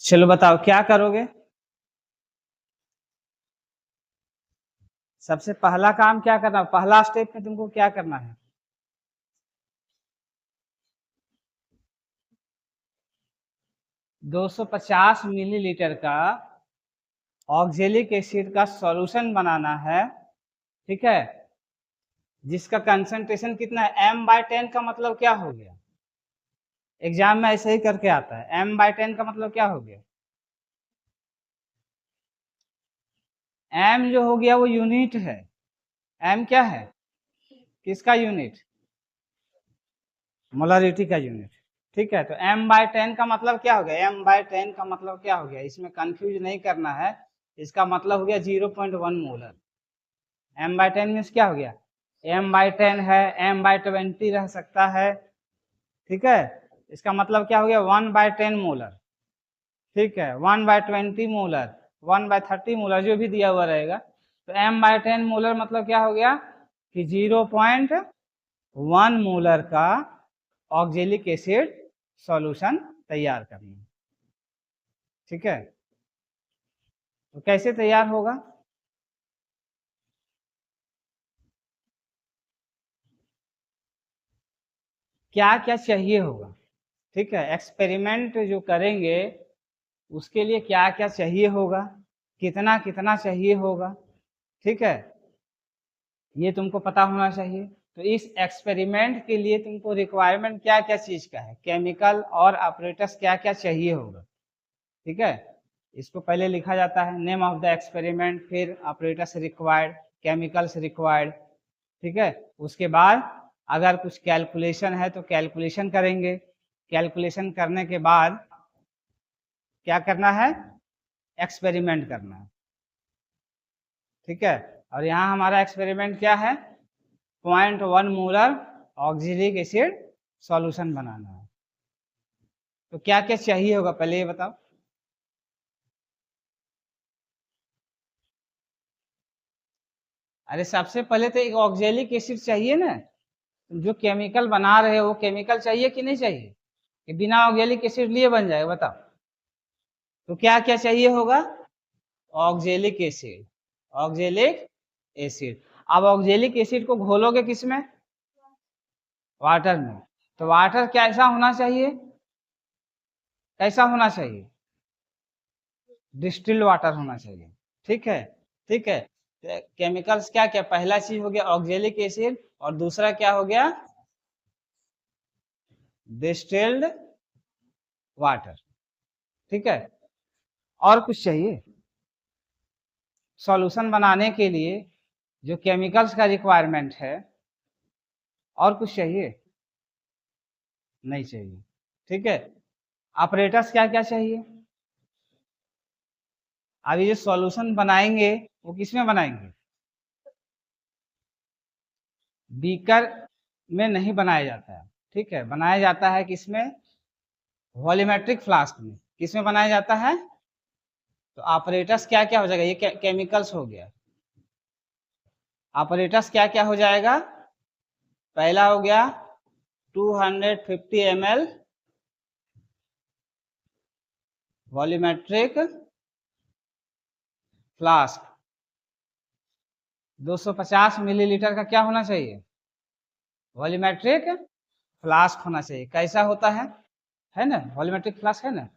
चलो बताओ क्या करोगे। सबसे पहला काम क्या करना, पहला स्टेप में तुमको क्या करना है। 250 मिलीलीटर का ऑक्जेलिक एसिड का सॉल्यूशन बनाना है, ठीक है, जिसका कंसंट्रेशन कितना है, m/10 का मतलब क्या हो गया, एग्जाम में ऐसे ही करके आता है, m/10 का मतलब क्या हो गया, m जो हो गया वो यूनिट है, m क्या है, किसका यूनिट, मोलरिटी का यूनिट, ठीक है। तो m/10 का मतलब क्या हो गया, m/10 का मतलब क्या हो गया, इसमें कंफ्यूज नहीं करना है, इसका मतलब हो गया 0.1 मोलर। m/10 मीन्स क्या हो गया, m/10 है, m/20 रह सकता है, ठीक है, इसका मतलब क्या हो गया 1/10 मोलर, ठीक है, 1/20 मोलर, 1/30 मोलर जो भी दिया हुआ रहेगा। तो m/10 मोलर मतलब क्या हो गया कि 0.1 मोलर का ऑक्जेलिक एसिड सॉल्यूशन तैयार करना, ठीक है। तो कैसे तैयार होगा, क्या क्या चाहिए होगा, ठीक है, एक्सपेरिमेंट जो करेंगे उसके लिए क्या क्या चाहिए होगा, कितना कितना चाहिए होगा, ठीक है, ये तुमको पता होना चाहिए। तो इस एक्सपेरिमेंट के लिए तुमको रिक्वायरमेंट क्या क्या चीज का है, केमिकल और ऑपरेटर्स क्या क्या चाहिए होगा, ठीक है, इसको पहले लिखा जाता है, नेम ऑफ द एक्सपेरिमेंट, फिर ऑपरेटर्स रिक्वायर्ड, केमिकल्स रिक्वायर्ड, ठीक है। उसके बाद अगर कुछ कैलकुलेशन है तो कैलकुलेशन करेंगे, कैलकुलेशन करने के बाद क्या करना है, एक्सपेरिमेंट करना है, ठीक है। और यहाँ हमारा एक्सपेरिमेंट क्या है, 0.1 मोलर ऑक्जेलिक एसिड सॉल्यूशन बनाना है। तो क्या क्या चाहिए होगा पहले ये बताओ। अरे सबसे पहले तो एक ऑक्जेलिक एसिड चाहिए ना, जो केमिकल बना रहे हो वो केमिकल चाहिए कि नहीं चाहिए, कि बिना ऑक्जेलिक एसिड लिए बन जाएगा बताओ। तो क्या क्या चाहिए होगा, ऑक्जेलिक एसिड, ऑक्जेलिक एसिड। अब ऑक्जेलिक एसिड को घोलोगे किसमें, वाटर में। तो वाटर कैसा होना चाहिए, कैसा होना चाहिए, डिस्टिल्ड वाटर होना चाहिए, ठीक है, ठीक है। केमिकल्स क्या क्या, पहला चीज हो गया ऑक्जेलिक एसिड, और दूसरा क्या हो गया, डिस्टिल्ड वाटर, ठीक है। और कुछ चाहिए, सॉल्यूशन बनाने के लिए जो केमिकल्स का रिक्वायरमेंट है, और कुछ चाहिए, नहीं चाहिए, ठीक है। ऑपरेटर्स क्या क्या चाहिए, अब ये जो सॉल्यूशन बनाएंगे वो किसमें बनाएंगे, बीकर में नहीं बनाया जाता है, ठीक है, बनाया जाता है किसमें, वॉल्यूमेट्रिक फ्लास्क में, किसमें बनाया जाता है। तो ऑपरेटर्स क्या क्या हो जाएगा, ये केमिकल्स हो गया, ऑपरेटर्स क्या क्या हो जाएगा, पहला हो गया 250 ml वॉल्यूमेट्रिक फ्लास्क, 250 मिलीलीटर का क्या होना चाहिए, वॉल्यूमेट्रिक फ्लास्क होना चाहिए। कैसा होता है ना, वॉल्यूमेट्रिक फ्लास्क है ना,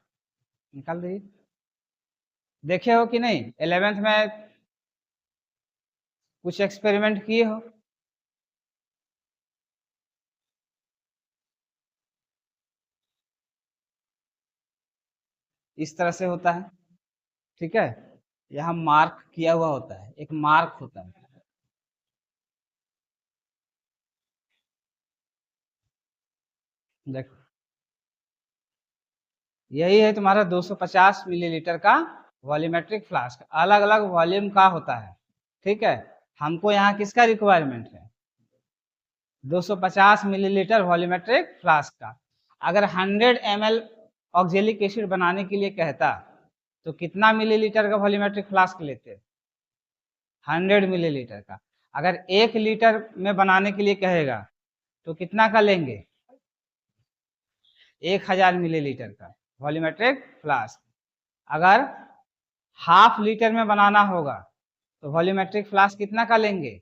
निकाल दीजिए, देखे हो कि नहीं, 11th में कुछ एक्सपेरिमेंट किए हो। इस तरह से होता है, ठीक है, यहाँ मार्क किया हुआ होता है, एक मार्क होता है, देखो यही है तुम्हारा 250 मिलीलीटर का वॉल्यूमेट्रिक फ्लास्क, अलग अलग वॉल्यूम का होता है, ठीक है। हमको यहाँ किसका रिक्वायरमेंट है, 250 मिलीलीटर वॉल्यूमेट्रिक फ्लास्क का। अगर 100 ml ऑक्जेलिक एसिड बनाने के लिए कहता तो कितना मिलीलीटर का वॉल्यूमेट्रिक फ्लास्क लेते, 100 मिलीलीटर का। अगर 1 लीटर में बनाने के लिए कहेगा तो कितना का लेंगे, 1000 मिलीलीटर का वॉल्यूमेट्रिक फ्लास्क। अगर हाफ लीटर में बनाना होगा तो वॉल्यूमेट्रिक फ्लास्क कितना का लेंगे?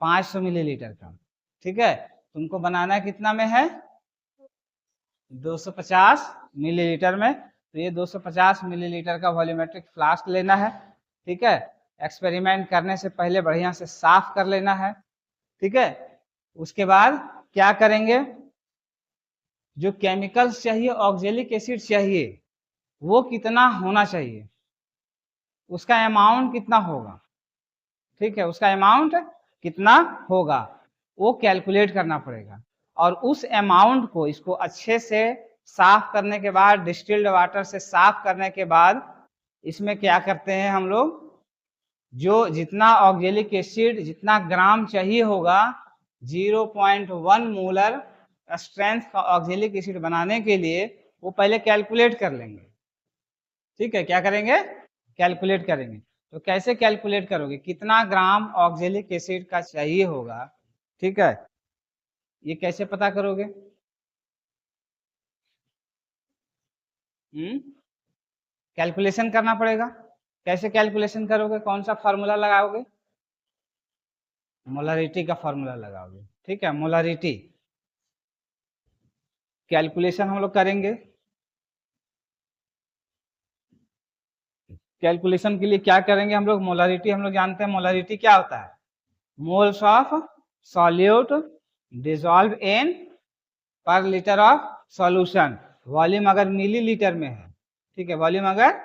500 मिलीलीटर का। ठीक है, तुमको बनाना कितना में है? 250 मिलीलीटर में। तो ये 250 मिलीलीटर का वॉल्यूमेट्रिक फ्लास्क लेना है। ठीक है, एक्सपेरिमेंट करने से पहले बढ़िया से साफ कर लेना है। ठीक है, उसके बाद क्या करेंगे, जो केमिकल्स चाहिए, ऑक्जेलिक एसिड चाहिए, वो कितना होना चाहिए, उसका अमाउंट कितना होगा। ठीक है, उसका अमाउंट कितना होगा वो कैलकुलेट करना पड़ेगा। और उस अमाउंट को इसको अच्छे से साफ करने के बाद, डिस्टिल्ड वाटर से साफ करने के बाद, इसमें क्या करते हैं हम लोग, जो जितना ऑक्जेलिक एसिड जितना ग्राम चाहिए होगा, 0.1 मोलर स्ट्रेंथ का ऑक्जेलिक एसिड बनाने के लिए, वो पहले कैलकुलेट कर लेंगे। ठीक है, क्या करेंगे? कैलकुलेट करेंगे। तो कैसे कैलकुलेट करोगे, कितना ग्राम ऑक्जेलिक एसिड का चाहिए होगा? ठीक है, ये कैसे पता करोगे? कैलकुलेशन करना पड़ेगा। कैसे कैलकुलेशन करोगे? कौन सा फॉर्मूला लगाओगे? मोलारिटी का फॉर्मूला लगाओगे। ठीक है, मोलारिटी कैलकुलेशन हम लोग करेंगे। कैलकुलेशन के लिए क्या करेंगे हम लोग? मोलारिटी हम लोग जानते हैं। मोलारिटी क्या होता है? Moles of solute dissolve in पर लीटर ऑफ सॉल्यूशन। वॉल्यूम अगर मिलीलीटर में है, ठीक है, वॉल्यूम अगर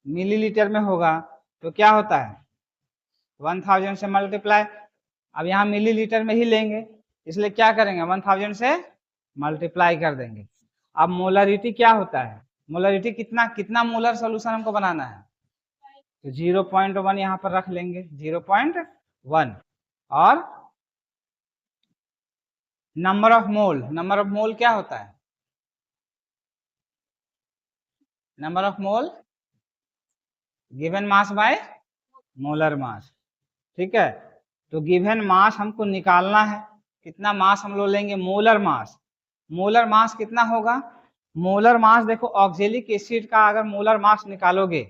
मिलीलीटर में होगा तो क्या होता है? 1000 से मल्टीप्लाई। अब यहाँ मिलीलीटर में ही लेंगे, इसलिए क्या करेंगे? 1000 से मल्टीप्लाई कर देंगे। अब मोलारिटी क्या होता है? मोलारिटी कितना कितना मोलर सॉल्यूशन हमको बनाना है, तो 0.1 यहाँ पर रख लेंगे, 0.1। और number of mole, number of mole क्या होता है? Number of mole given mass by molar mass. ठीक है, तो गिवन मास हमको निकालना है। कितना मास हम लोग लेंगे? Molar mass. मोलर मास कितना होगा? मोलर मास देखो, ऑक्जेलिक एसिड का अगर मोलर मास निकालोगे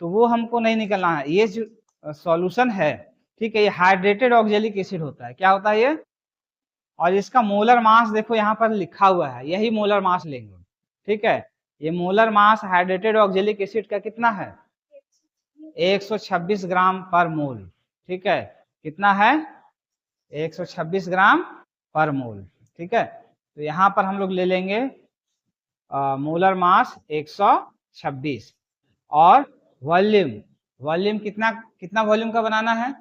तो वो हमको नहीं निकलना है। ये जो सॉल्यूशन है, ठीक है, ये हाइड्रेटेड ऑक्जेलिक एसिड होता है। क्या होता है ये? और इसका मोलर मास देखो यहाँ पर लिखा हुआ है, यही मोलर मास लेंगे। ठीक है, ये molar mass hydrated oxalic acid का कितना है? 126 ग्राम पर मोल। ठीक है, कितना है? 126 ग्राम पर मोल। ठीक है, तो यहाँ पर हम लोग ले लेंगे मोलर मास 126। और वॉल्यूम, वॉल्यूम कितना कितना वॉल्यूम का बनाना है?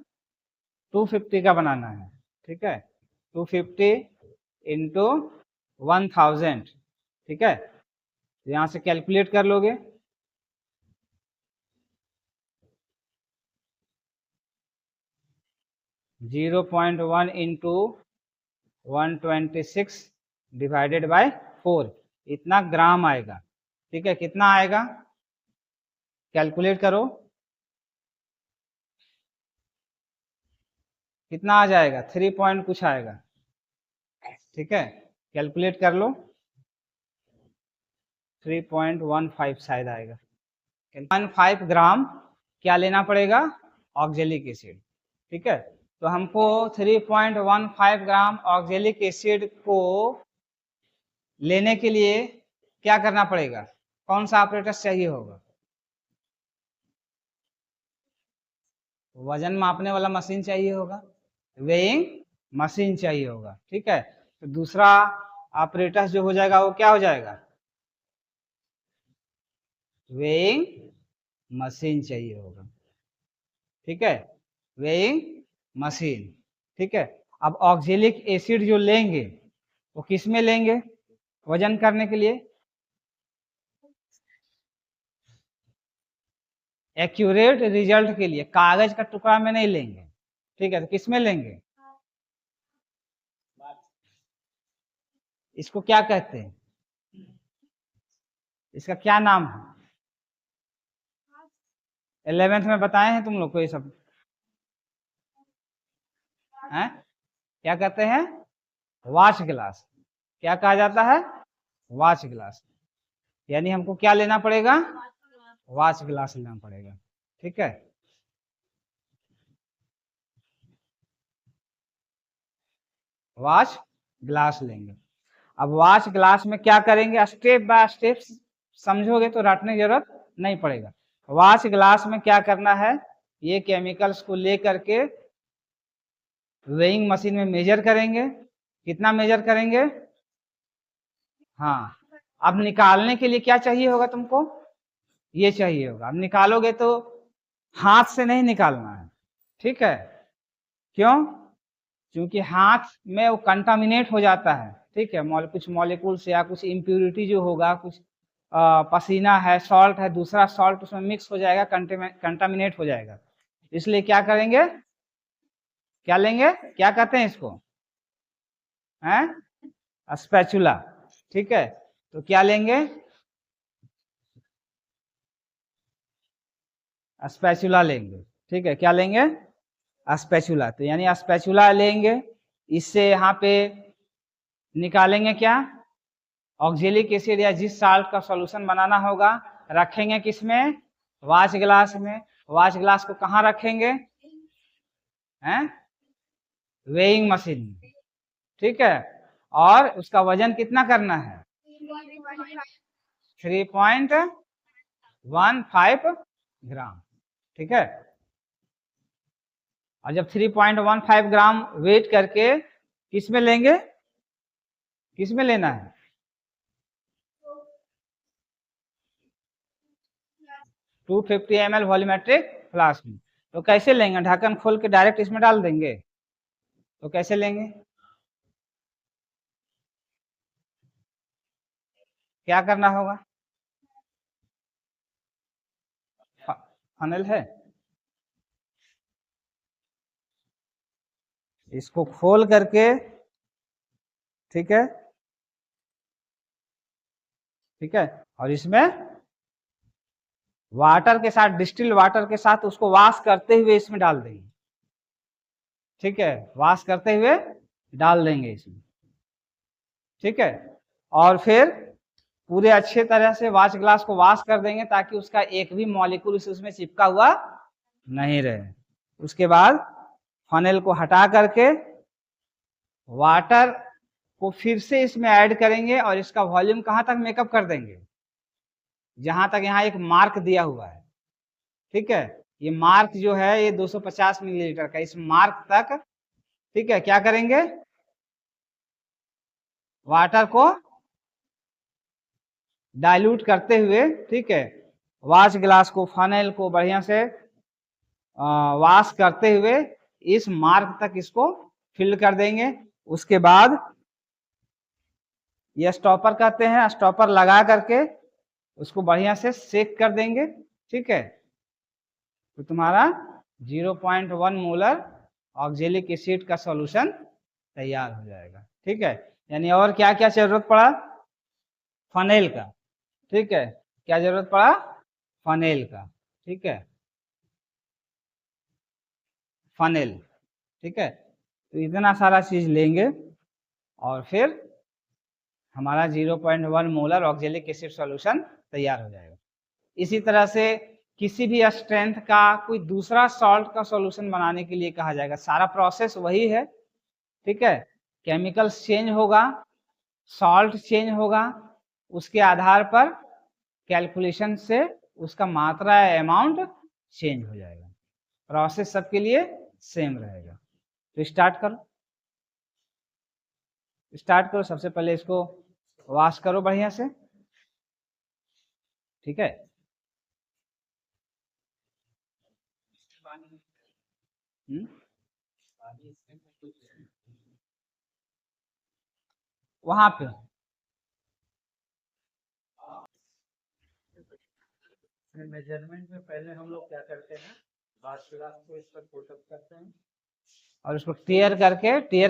250 का बनाना है। ठीक है, 250 इंटू 1000। ठीक है, तो यहाँ से कैलकुलेट कर लोगे। जीरो 0.1 इंटू 126 डिवाइडेड बाय 4, इतना ग्राम आएगा। ठीक है, कितना आएगा? कैलकुलेट करो, कितना आ जाएगा? 3 पॉइंट कुछ आएगा। ठीक है, कैलकुलेट कर लो, 3.15 शायद आएगा। 15 ग्राम क्या लेना पड़ेगा? Oxalic acid. ठीक है, तो हमको 3.15 ग्राम ऑक्जेलिक एसिड को लेने के लिए क्या करना पड़ेगा? कौन सा ऑपरेटस चाहिए होगा? वजन मापने वाला मशीन चाहिए होगा, वेइंग मशीन चाहिए होगा। ठीक है, तो दूसरा ऑपरेटस जो हो जाएगा वो क्या हो जाएगा? वेइंग मशीन चाहिए होगा। ठीक है, वेइंग मशीन। ठीक है, अब ऑक्जेलिक एसिड जो लेंगे वो किस में लेंगे वजन करने के लिए? एक्यूरेट रिजल्ट के लिए कागज का टुकड़ा में नहीं लेंगे। ठीक है, तो किस में लेंगे? इसको क्या कहते हैं? इसका क्या नाम है? 11th में बताए हैं तुम लोग को ये सब हैं? क्या कहते हैं? Watch glass. क्या कहा जाता है? वॉच ग्लास, यानी हमको क्या लेना पड़ेगा, वॉच ग्लास लेना पड़ेगा। ठीक है, वॉच ग्लास लेंगे। अब वॉच ग्लास में क्या करेंगे, स्टेप बाय स्टेप समझोगे तो रटने की जरूरत नहीं पड़ेगा। वॉच ग्लास में क्या करना है, ये केमिकल्स को लेकर के वेइंग मशीन में मेजर करेंगे। कितना मेजर करेंगे, हाँ। अब निकालने के लिए क्या चाहिए होगा तुमको, ये चाहिए होगा। अब निकालोगे तो हाथ से नहीं निकालना है, ठीक है। क्यों, क्योंकि हाथ में वो कंटामिनेट हो जाता है, ठीक है। कुछ मॉलिक्यूल्स या कुछ इम्प्यूरिटी जो होगा, कुछ पसीना है, सॉल्ट है, दूसरा सॉल्ट उसमें मिक्स हो जाएगा, कंटामिनेट हो जाएगा। इसलिए क्या करेंगे, क्या लेंगे, क्या कहते हैं इसको, हैं, स्पैचुला। ठीक है, तो क्या लेंगे, स्पैचुला लेंगे। ठीक है, क्या लेंगे, स्पैचुला। तो यानी स्पैचुला लेंगे, इससे यहाँ पे निकालेंगे क्या, ऑक्जेलिक एसिड या जिस साल्ट का सॉल्यूशन बनाना होगा, रखेंगे किसमें, वॉच ग्लास में। वॉच ग्लास को कहाँ रखेंगे, हैं, वेइंग मशीन में। ठीक है, और उसका वजन कितना करना है, 3.15 ग्राम। ठीक है, और जब 3.15 ग्राम वेट करके किस में लेंगे, किस में लेना है, 250 ml वॉल्यूमेट्रिक फ्लास्क में। तो कैसे लेंगे, ढक्कन खोल के डायरेक्ट इसमें डाल देंगे, तो कैसे लेंगे, क्या करना होगा, फनल है, इसको खोल करके, ठीक है, ठीक है, और इसमें वाटर के साथ, डिस्टिल वाटर के साथ उसको वॉश करते हुए इसमें डाल देंगे। ठीक है, वॉश करते हुए डाल देंगे इसमें। ठीक है, और फिर पूरे अच्छे तरह से वॉच ग्लास को वॉश कर देंगे ताकि उसका एक भी मॉलिक्यूल उसमें चिपका हुआ नहीं रहे। उसके बाद फनेल को हटा करके वाटर को फिर से इसमें ऐड करेंगे और इसका वॉल्यूम कहाँ तक मेकअप कर देंगे, जहां तक यहाँ एक मार्क दिया हुआ है। ठीक है, ये मार्क जो है ये 250 मिलीलीटर का, इस मार्क तक, ठीक है, क्या करेंगे, वाटर को डाइल्यूट करते हुए, ठीक है, वॉच ग्लास को, फनेल को बढ़िया से वॉश करते हुए इस मार्क तक इसको फिल कर देंगे। उसके बाद ये स्टॉपर कहते हैं, स्टॉपर लगा करके उसको बढ़िया से सेक कर देंगे। ठीक है, तो तुम्हारा 0.1 मोलर ऑक्जेलिक एसिड का सॉल्यूशन तैयार हो जाएगा। ठीक है, यानी और क्या क्या जरूरत पड़ा, फनेल का। ठीक है, क्या जरूरत पड़ा, फनेल का। ठीक है, फनेल। ठीक है, तो इतना सारा चीज लेंगे और फिर हमारा 0.1 मोलर ऑक्जेलिक एसिड सॉल्यूशन तैयार हो जाएगा। इसी तरह से किसी भी स्ट्रेंथ का कोई दूसरा सॉल्ट का सॉल्यूशन बनाने के लिए कहा जाएगा, सारा प्रोसेस वही है। ठीक है, केमिकल्स चेंज होगा, सॉल्ट चेंज होगा, उसके आधार पर कैलकुलेशन से उसका मात्रा या अमाउंट चेंज हो जाएगा। प्रोसेस सबके लिए सेम रहेगा। तो स्टार्ट करो, स्टार्ट करो। सबसे पहले इसको वॉश करो बढ़िया से। ठीक है, वहां पे मेजरमेंट में पहले हम लोग क्या करते हैं, बाष्पीदाब को इस पर कोटअप करते हैं और उसको टेयर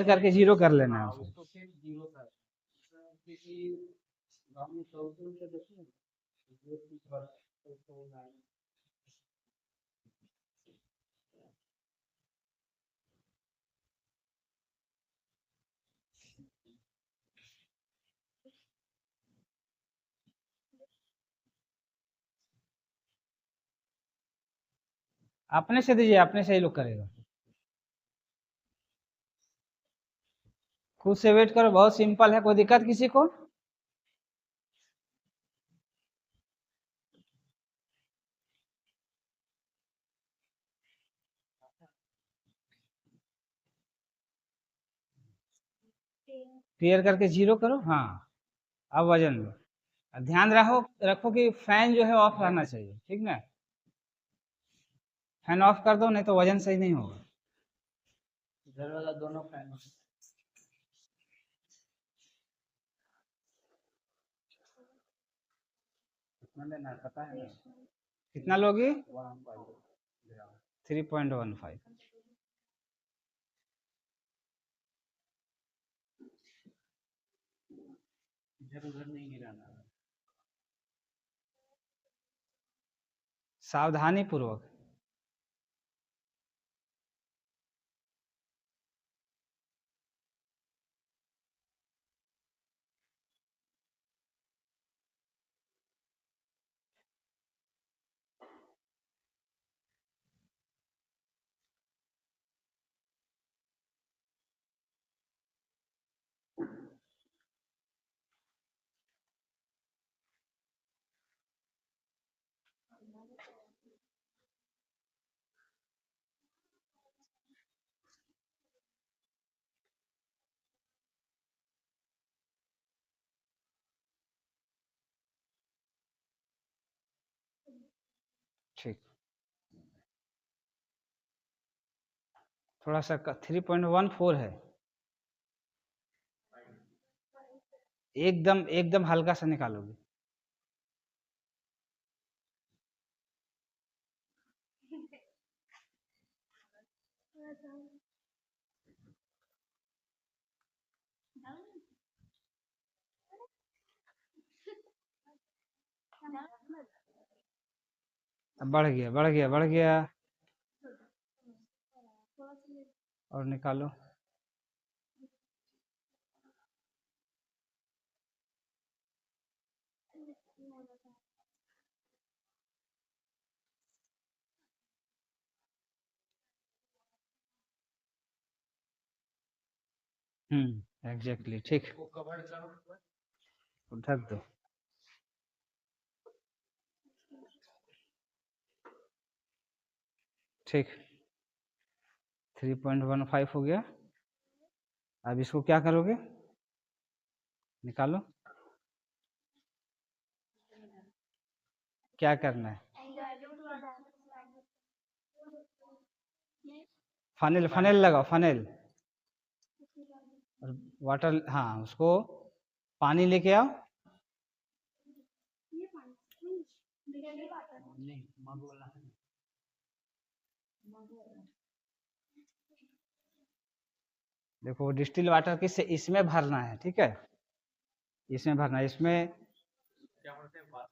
करके जीरो कर लेना है उसको। उसको फिर जीरो कर, क्योंकि हम सॉल्यूशन से देखें अपने से दीजिए, अपने से ही लोग करेगा। खुद से वेट करो, बहुत सिंपल है। कोई दिक्कत किसी को? क्लियर करके जीरो करो। हाँ, अब वजन लो। ध्यान रखो कि फैन जो है ऑफ रहना चाहिए, ठीक ना? फैन ऑफ कर दो, नहीं तो वजन सही नहीं होगा। इधर वाला दोनों फैन। कितना लेना है पता है ना? कितना लोगी? 1.5 3.15। इधर उधर नहीं गिराना। सावधानी पूर्वक। ठीक, थोड़ा सा 3.14 है। एकदम एकदम हल्का सा निकालोगे। अब बढ़ गया, बढ़ गया, बढ़ गया। और निकालो। एग्जैक्टली, ठीक। वो कवर करो। ढक दो। ठीक, 3.15 हो गया। अब इसको क्या करोगे? निकालो। क्या करना है? फनेल, फनेल लगाओ, फनेल। और वाटर, हाँ, उसको पानी लेके आओ। नहीं मग वाला है। देखो, डिस्टिल वाटर किस इसमें भरना है, ठीक है? इसमें भरना है, इसमें। क्या बोलते हैं बात?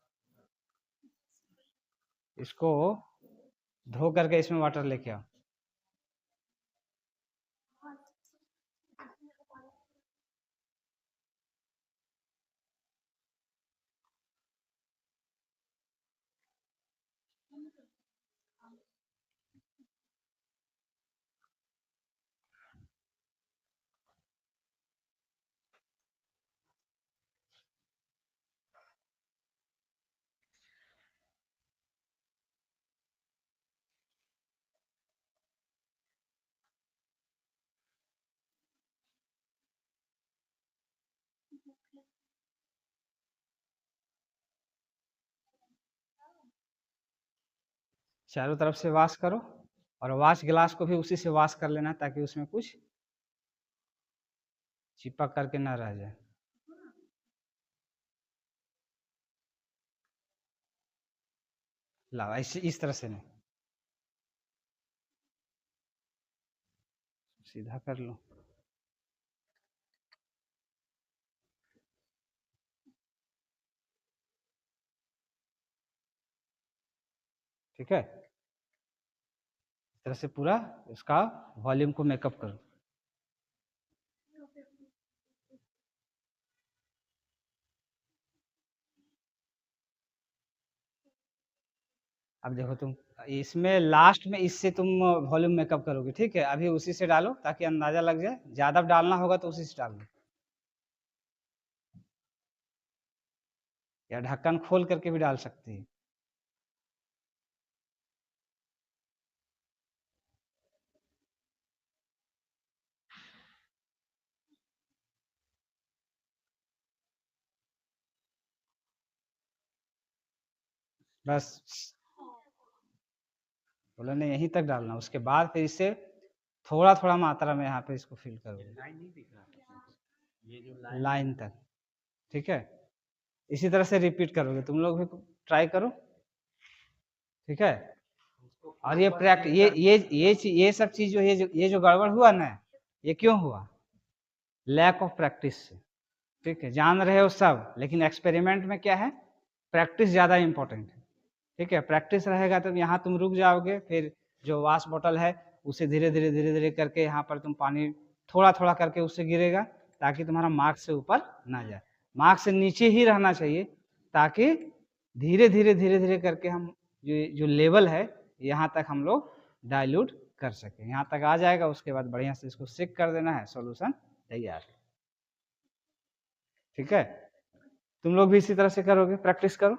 इसको धो करके इसमें वाटर लेके आओ। चारों तरफ से वॉश करो, और वॉश ग्लास को भी उसी से वॉश कर लेना, ताकि उसमें कुछ चिपक करके ना रह जाए। लाओ, ऐसे इस तरह से नहीं, सीधा कर लो। ठीक है, इस तरह से पूरा इसका वॉल्यूम को मेकअप करो। अब देखो तुम इसमें लास्ट में इससे तुम वॉल्यूम मेकअप करोगे, ठीक है। अभी उसी से डालो ताकि अंदाजा लग जाए, ज्यादा डालना होगा तो उसी से डाल दो, या ढक्कन खोल करके भी डाल सकती है। बस बोला नहीं, यहीं तक डालना, उसके बाद फिर इसे थोड़ा थोड़ा मात्रा में यहाँ पे इसको फिल करोगे, लाइन नहीं दिख रहा, ये जो लाइन तक, ठीक है। इसी तरह से रिपीट करोगे, तुम लोग भी ट्राई करो, ठीक है। और ये प्रैक्टिस, ये सब चीज जो ये जो गड़बड़ हुआ ना, ये क्यों हुआ? लैक ऑफ प्रैक्टिस से, ठीक है। जान रहे हो सब, लेकिन एक्सपेरिमेंट में क्या है, प्रैक्टिस ज़्यादा इंपॉर्टेंट है, ठीक है। प्रैक्टिस रहेगा तो यहाँ तुम रुक जाओगे, फिर जो वाश बॉटल है उसे धीरे धीरे करके यहाँ पर तुम पानी थोड़ा थोड़ा करके उससे गिरेगा, ताकि तुम्हारा मार्क्स से ऊपर ना जाए, मार्क्स से नीचे ही रहना चाहिए, ताकि धीरे धीरे करके हम जो लेवल है यहाँ तक हम लोग डाइल्यूट कर सके। यहाँ तक आ जाएगा, उसके बाद बढ़िया से इसको सेक कर देना है, सॉल्यूशन तैयार, ठीक है। तुम लोग भी इसी तरह से करोगे, प्रैक्टिस करो।